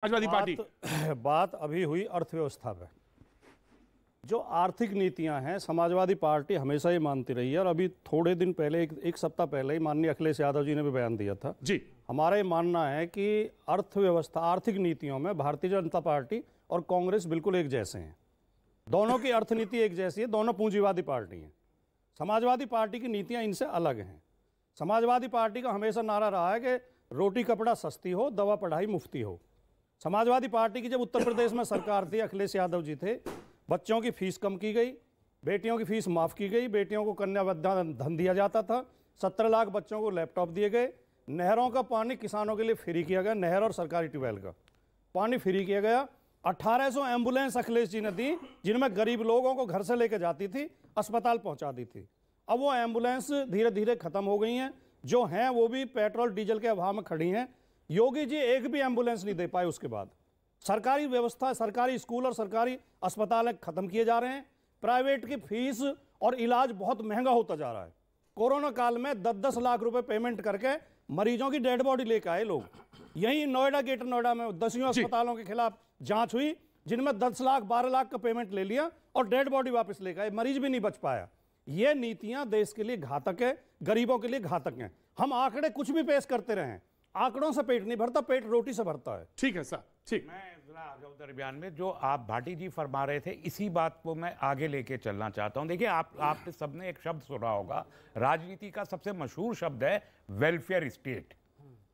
Samajwadi party बात अभी हुई अर्थव्यवस्था पे। जो आर्थिक नीतियां हैं, समाजवादी पार्टी हमेशा ही मानती रही है और अभी थोड़े दिन पहले एक सप्ताह पहले ही माननीय अखिलेश यादव जी ने भी बयान दिया था। जी, हमारा ये मानना है कि अर्थव्यवस्था, आर्थिक नीतियों में भारतीय जनता पार्टी और कांग्रेस बिल्कुल एक जैसे हैं। दोनों की अर्थनीति एक जैसी है, दोनों पूंजीवादी पार्टी हैं। समाजवादी पार्टी की नीतियां इनसे अलग हैं। समाजवादी पार्टी का हमेशा नारा रहा है कि रोटी कपड़ा सस्ती हो, दवा पढ़ाई मुफ्ती हो। समाजवादी पार्टी की जब उत्तर प्रदेश में सरकार थी, अखिलेश यादव जी थे, बच्चों की फीस कम की गई, बेटियों की फीस माफ़ की गई, बेटियों को कन्या धन दिया जाता था, 17 लाख बच्चों को लैपटॉप दिए गए, नहरों का पानी किसानों के लिए फ्री किया गया, नहर और सरकारी ट्यूबवेल का पानी फ्री किया गया। 1800 एम्बुलेंस अखिलेश जी ने दी, जिनमें गरीब लोगों को घर से लेकर जाती थी, अस्पताल पहुंचा दी थी। अब वो एम्बुलेंस धीरे धीरे खत्म हो गई हैं, जो हैं वो भी पेट्रोल डीजल के अभाव में खड़ी हैं। योगी जी एक भी एम्बुलेंस नहीं दे पाए। उसके बाद सरकारी व्यवस्था, सरकारी स्कूल और सरकारी अस्पताल खत्म किए जा रहे हैं। प्राइवेट की फीस और इलाज बहुत महंगा होता जा रहा है। कोरोना काल में 10-10 लाख रुपए पेमेंट करके मरीजों की डेड बॉडी लेकर आए लोग। यहीं नोएडा, ग्रेटर नोएडा में 10 अस्पतालों के खिलाफ जांच हुई, जिनमें 10 लाख 12 लाख का पेमेंट ले लिया और डेड बॉडी वापस लेकर आए, मरीज भी नहीं बच पाया। ये नीतियां देश के लिए घातक है, गरीबों के लिए घातक हैं। हम आंकड़े कुछ भी पेश करते रहे, आंकड़ों से पेट नहीं भरता, पेट रोटी से भरता है। ठीक है सर, ठीक। मैं जरा आगे दरमियान में जो आप भाटी जी फरमा रहे थे, इसी बात को मैं आगे लेके चलना चाहता हूं। देखिए, आपने सबने एक शब्द सुना होगा, राजनीति का सबसे मशहूर शब्द है welfare state.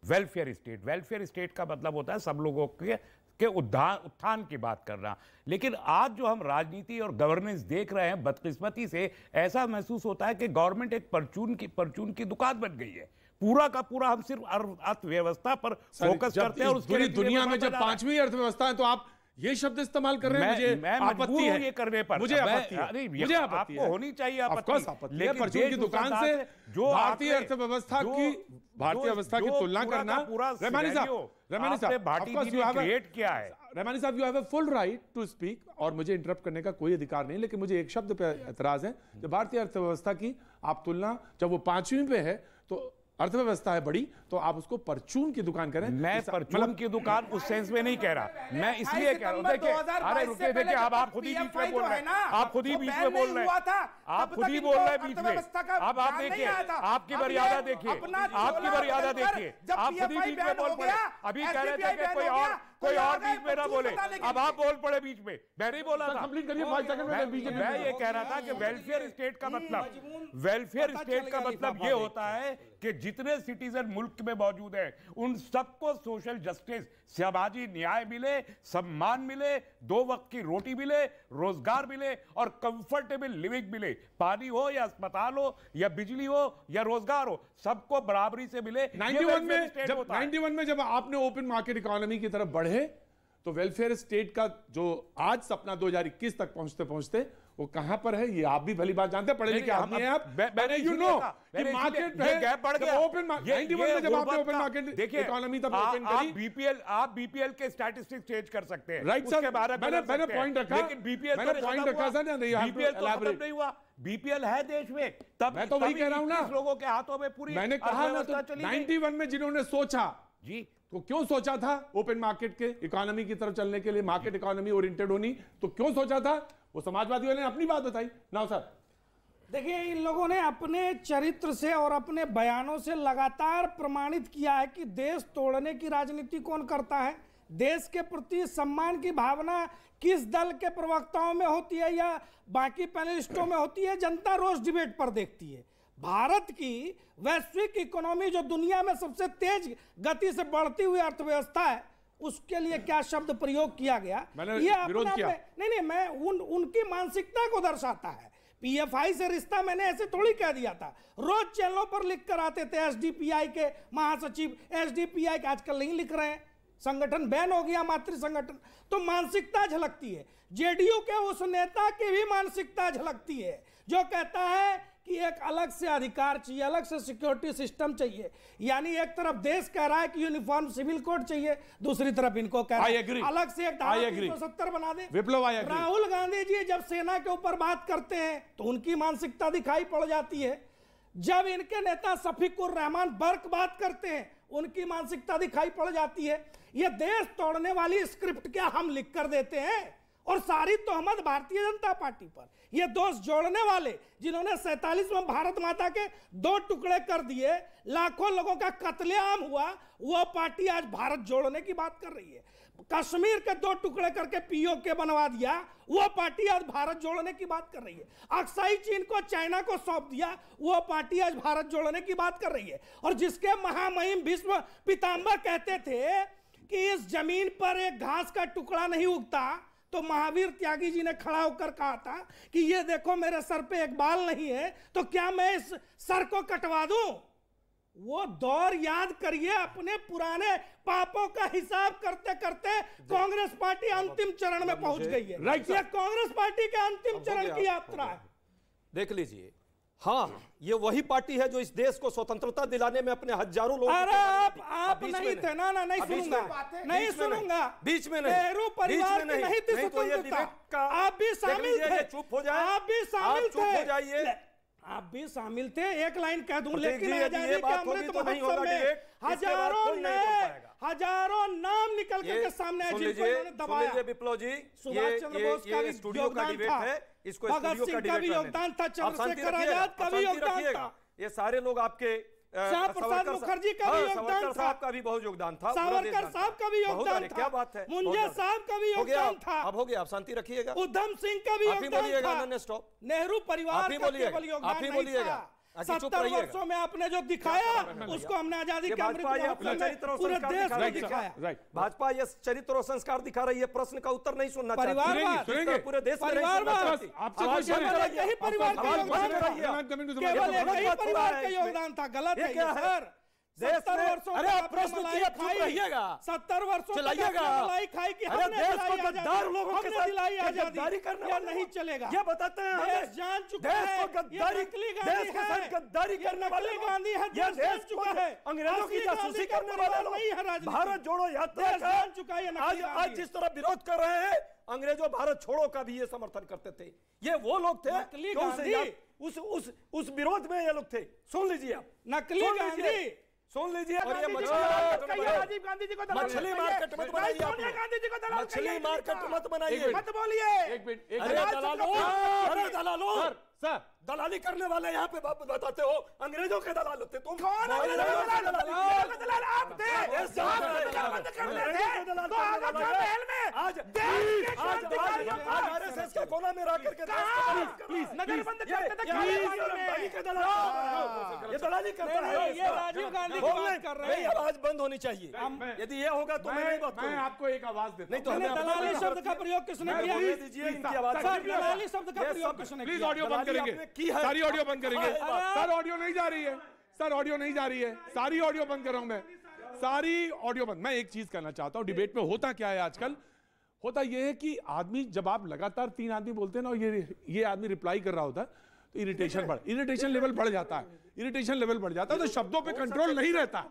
Welfare state, welfare state का मतलब होता है सब लोगों के उत्थान की बात करना। लेकिन आज जो हम राजनीति और गवर्नेंस देख रहे हैं, बदकिस्मती से ऐसा महसूस होता है कि गवर्नमेंट एक परचून की दुकान बन गई है। पूरा का पूरा हम सिर्फ अर्थव्यवस्था पर फोकस करते हैं और उसकी दुनिया में जब 5वीं अर्थव्यवस्था है तो आप ये शब्द इस्तेमाल कर रहे हैं। मैं आपत्ति है ये करने पर। मुझे आपत्ति है। आपको होनी चाहिए आपत्ति, लेकिन परचून की दुकान से जो भारतीय अर्थव्यवस्था की तुलना करना, रहमानी साहब, भाटी जी ने क्रिएट किया है। रहमानी साहब, you have a full right to speak और मुझे इंटरप्ट करने का कोई अधिकार नहीं, लेकिन मुझे एक शब्द पे एतराज है। जब भारतीय अर्थव्यवस्था की आप तुलना, जब वो 5वीं पे है तो अर्थव्यवस्था है बड़ी, तो आप उसको परचून की दुकान करें। मैं परचून की दुकान उस सेंस में नहीं कह रहा, मैं इसलिए कह रहा हूं। देखिए, अरे रुके, देखिए, अब आप खुद ही बीच में बोल रहे हैं, आप खुद ही बीच में बोल रहे हैं, आप खुद ही बोल रहे हैं बीच में। अब आप देखिए, आपकी मर्यादा देखिए, आपकी मर्यादा देखिए, आप खुद ही बीच में बोल पड़े। अभी कह रहे थे कि कोई और बीच में ना बोले, अब आप बोल पड़े बीच में। मैं नहीं बोला था, मैं ये कह रहा था कि वेलफेयर स्टेट का मतलब, वेलफेयर स्टेट का मतलब ये होता है कि जितने सिटीजन मुल्क में मौजूद हैं उन सबको सोशल जस्टिस, सामाजिक न्याय मिले, सम्मान मिले, 2 वक्त की रोटी मिले, रोजगार मिले और कंफर्टेबल लिविंग मिले। पानी हो या अस्पताल हो या बिजली हो या रोजगार हो, सबको बराबरी से मिले। 91 में जब आपने ओपन मार्केट इकोनॉमी की तरफ बढ़े तो वेलफेयर स्टेट का जो आज सपना 2021 तक पहुंचते पहुंचते वो कहां पर है, ये आप भी भली बात जानते हैं, पढ़े लिखे आदमी हैं आप। यू नो कि मार्केट में गैप बढ़ गया। ओपन 91 में जब आपने ओपन मार्केट इकोनॉमी तब ओपन करी, आप बीपीएल के स्टैटिस्टिक्स चेंज कर सकते हैं। राइट सर, मैंने पॉइंट रखा, लेकिन बीपीएल मैंने पॉइंट रखा सर, बीपीएल तो खत्म नहीं हुआ। बीपीएल है देश में, तब मैं तो वही कह रहा हूं ना, लोगों के हाथों में पूरी मैंने कहा ना, तो 91 में जिन्होंने सोचा जी, तो क्यों सोचा था ओपन मार्केट के इकोनॉमी की तरफ चलने के लिए, मार्केट इकोनॉमी ओरिएंटेड होनी, तो क्यों सोचा था? वो समाजवादियों ने अपनी बात बताई ना सर। देखिए, इन लोगों ने अपने चरित्र से और अपने बयानों से लगातार प्रमाणित किया है कि देश तोड़ने की राजनीति कौन करता है। देश के प्रति सम्मान की भावना किस दल के प्रवक्ताओं में होती है या बाकी पैनलिस्टों में होती है, जनता रोज डिबेट पर देखती है। भारत की वैश्विक इकोनॉमी जो दुनिया में सबसे तेज गति से बढ़ती हुई अर्थव्यवस्था है, उसके लिए क्या शब्द प्रयोग किया गया, ये विरोध किया। नहीं, मैं उनकी मानसिकता को दर्शाता है। पीएफआई से रिश्ता मैंने ऐसे थोड़ी कह दिया था, रोज चैनलों पर लिख कर आते थे एसडीपीआई के महासचिव, एसडीपीआई के आजकल नहीं लिख रहे हैं, संगठन बैन हो गया, मातृ संगठन। तो मानसिकता झलकती है। जेडीयू के उस नेता की भी मानसिकता झलकती है जो कहता है कि एक अलग से अधिकार चाहिए, अलग से सिक्योरिटी सिस्टम चाहिए। यानी एक तरफ देश कह रहा है कि यूनिफॉर्म सिविल कोड चाहिए, दूसरी तरफ इनको कह रहा है अलग से एक धारा 370 बना दे। राहुल गांधी जी जब सेना के ऊपर बात करते हैं तो उनकी मानसिकता दिखाई पड़ जाती है। जब इनके नेता शफीकुर रहमान बर्क बात करते हैं उनकी मानसिकता दिखाई पड़ जाती है। ये देश तोड़ने वाली स्क्रिप्ट क्या हम लिख कर देते हैं और सारी तोहमत भारतीय जनता पार्टी पर? ये दोस्त जोड़ने वाले जिन्होंने 47 में भारत माता के 2 टुकड़े कर दिए, लाखों लोगों का कत्लेआम हुआ, वो पार्टी आज भारत जोड़ने की बात कर रही है। कश्मीर के 2 टुकड़े करके पीओके बनवा दिया, वो पार्टी आज भारत जोड़ने की बात कर रही है। अक्साई चीन को, चाइना को सौंप दिया, वो पार्टी आज भारत जोड़ने की बात कर रही है। और जिसके महामहिम भीष्म पितामह कहते थे कि इस जमीन पर एक घास का टुकड़ा नहीं उगता, तो महावीर त्यागी जी ने खड़ा होकर कहा था कि ये देखो मेरे सर पे एक बाल नहीं है, तो क्या मैं इस सर को कटवा दूं? वो दौर याद करिए, अपने पुराने पापों का हिसाब करते करते कांग्रेस पार्टी अंतिम चरण में पहुंच गई है। ये कांग्रेस पार्टी के अंतिम चरण की यात्रा है। देख लीजिए, हाँ, ये वही पार्टी है जो इस देश को स्वतंत्रता दिलाने में अपने हजारों लोगों अरे आप नहीं थे ना, नहीं सुनूंगा, नहीं सुनूंगा, बीच में नहीं, नेहरू परिवार में नहीं थी स्वतंत्रता, आप भी शामिल थे, चुप हो जाए, आप भी शामिल चुप हो जाइए, आप भी शामिल थे। एक लाइन कह दूं, लेकिन आजादी के अमृत महोत्सव में हजारों नाम निकल करके सामने आ, जिनको इन्होंने दबाया। विप्लव जी, सुभाष चंद्र बोस का भी स्टूडियो का डिबेट है, इसको भगत सिंह का भी योगदान था, चंद्रशेखर आजाद का भी योगदान था, ये सारे लोग आपके, श्याम प्रसाद मुखर्जी का भी योगदान था, साहब का भी बहुत योगदान था, सावरकर साहब का भी योगदान था, क्या बात है, मुंजे साहब का भी योगदान था। अब हो गया, आप शांति रखिएगा। उधम सिंह का भी योगदान था, नेहरू परिवार का केवल योगदान नहीं था। 70 वर्षों में आपने जो दिखाया उसको हमने आजादी के अमृत महोत्सव में पूरे देश में दिखाया। भाजपा ये चरित्र और संस्कार दिखा रही है, प्रश्न का उत्तर नहीं सुनना चाहती, परिवारवाद पूरे देश में यही परिवार का योगदान था। गलत है सर, 70 वर्षों अरे आप प्रश्न किया, चुप रहिएगा, 70 वर्षों चलाइएगा, मलाई खाई कि अरे देश को गद्दार लोगों के साथ गद्दारी करना या नहीं चलेगा। ये बताते हैं देश जान चुका है, देश को गद्दारी, देश के साथ गद्दारी करने वाले गांधी है, ये देश चुका है, अंग्रेजों की जासूसी करने वाले लोग भारत जोड़ो यात्रा जान चुका है। आज जिस तरह विरोध कर रहे हैं, अंग्रेजों भारत छोड़ो का भी ये समर्थन करते थे। ये वो लोग थे उस विरोध में, ये लोग थे। सुन लीजिए आप, नकली गांधी, सुन लीजिए। और ये राजीव गांधी जी को मछली मार्केट मत बनाइए, सोनिया गांधी जी को दलाल, मछली मार्केट मत बनाइए, मत बोलिए। अरे दलालों, सर दलाली करने वाले यहाँ पे बताते हो अंग्रेजों के दलाल होते तुम। कौन अंग्रेजों के दलाल? आप थे। आज आरएसएस के कोना में रह करके नगर बंद करते थे, ये दलाली करता है। ये राजीव गांधी की बात कर रहे हैं। आवाज बंद होनी चाहिए, यदि ये होगा तो मैं आपको एक आवाज देता नहीं तो हूं। दलाली शब्द का प्रयोग किसने किया? दलाली शब्द का प्रयोग किसने प्लीज किया? ऑडियो बंद करेंगे, सारी ऑडियो बंद करेंगे। सर ऑडियो नहीं जा रही है, सर ऑडियो नहीं जा रही है, सारी ऑडियो बंद कर रहा हूं मैं, सारी ऑडियो बंद। मैं एक चीज कहना चाहता हूं, डिबेट में होता क्या है आजकल, होता यह है कि आदमी जब आप लगातार 3 आदमी बोलते हैं ना, ये आदमी रिप्लाई कर रहा होता है, तो इरिटेशन लेवल बढ़ जाता है, इरिटेशन लेवल बढ़ जाता है, तो शब्दों पे कंट्रोल नहीं रहता,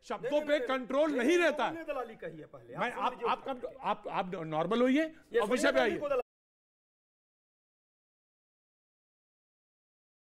शब्दों पे कंट्रोल नहीं रहता। दलाली कही है पहले। मैं आप नॉर्मल होइए और विषय पे आइए।